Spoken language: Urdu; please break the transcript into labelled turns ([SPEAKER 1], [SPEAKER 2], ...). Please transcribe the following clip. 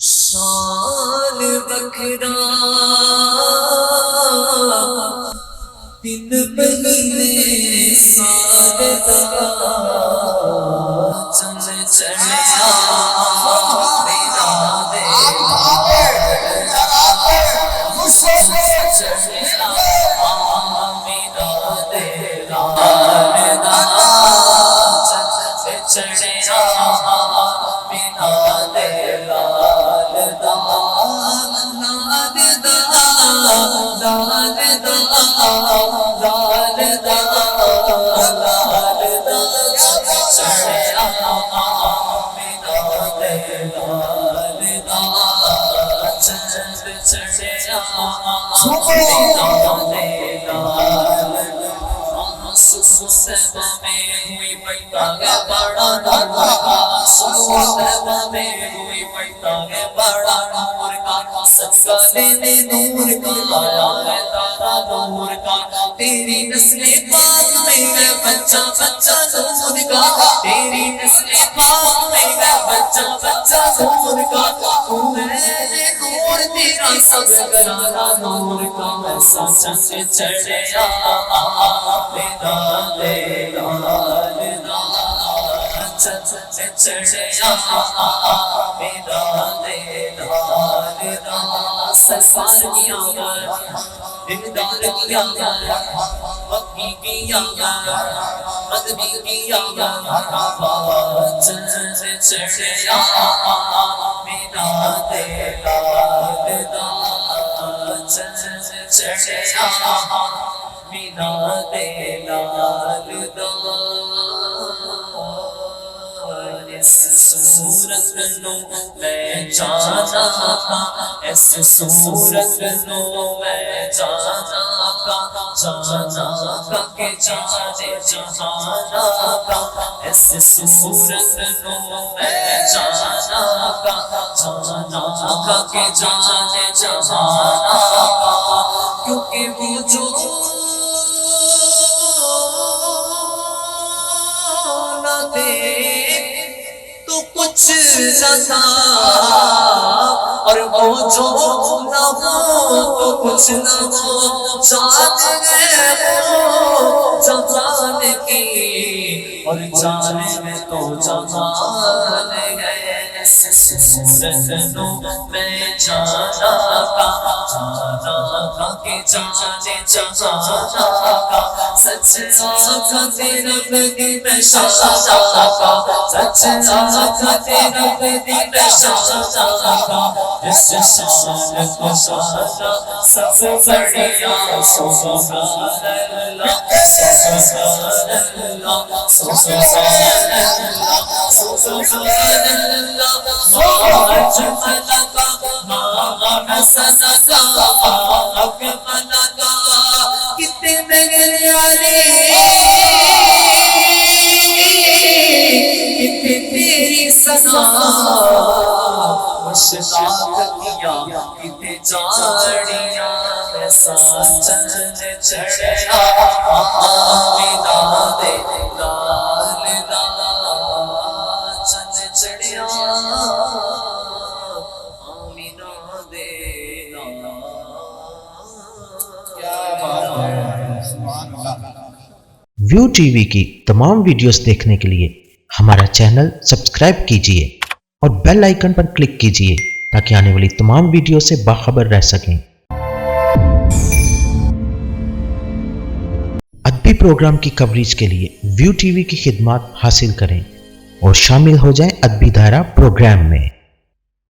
[SPEAKER 1] سال بکھرا دن مہینے سال دا چند چڑھیا میرا دے چڑھیا میرا دے لال دا چند چڑھیا میرا دے لال دا لال دا لال دا نور کا آیا ہے تارا نور کا تیری نسل پاک میں ہے بچہ بچہ نور کا تیری نسل پاک میں ہے بچہ بچہ نور کا تو ہے نور تیرا سب گرانا نور کا ایسا چند چڑھیا میرا دے لال دا چند چڑھیا میرا دے لال دا سرکار کی آمد دلدار کی آمد مکی کی آمد مدنی کی آمد چند چڑھیا میرا دے لال دا چند چڑھیا میرا دے لال دا صورت نو میں جانا کا اس صورت نو میں جانا کا کہ جانے جہانا کا اس صورت نو میں جانا کا کہ جانے جہانا کا کیونکہ وہ جو نہ دے تو کچھ نہ تھا اور وہ جو نہ ہو تو کچھ نہ ہو جان گئے وہ جان کی اور جانے میں تو جان گئے صورت نو میں جانا کا کہ جانے جہانا کا سچ آقا تیرا بدی بشاشا کا سچ آقا تیرا بدی بشاشا کا اس شان کو شاشا سب بڑھیا سبحان اللہ سبحان اللہ سبحان اللہ سبحان اللہ کتنے تیری سنا مشتاق کیا کتنے جاڑیاں ایسا چند چڑھیا میرا دے لال دا چند چڑھیا میرا دے لال.
[SPEAKER 2] ویو ٹی وی کی تمام ویڈیوز دیکھنے کے لیے ہمارا چینل سبسکرائب کیجیے اور بیل آئیکن پر کلک کیجیے تاکہ آنے والی تمام ویڈیو سے باخبر رہ سکیں. ادبی پروگرام کی کوریج کے لیے ویو ٹی وی کی خدمات حاصل کریں اور شامل ہو جائیں ادبی دھارا پروگرام میں.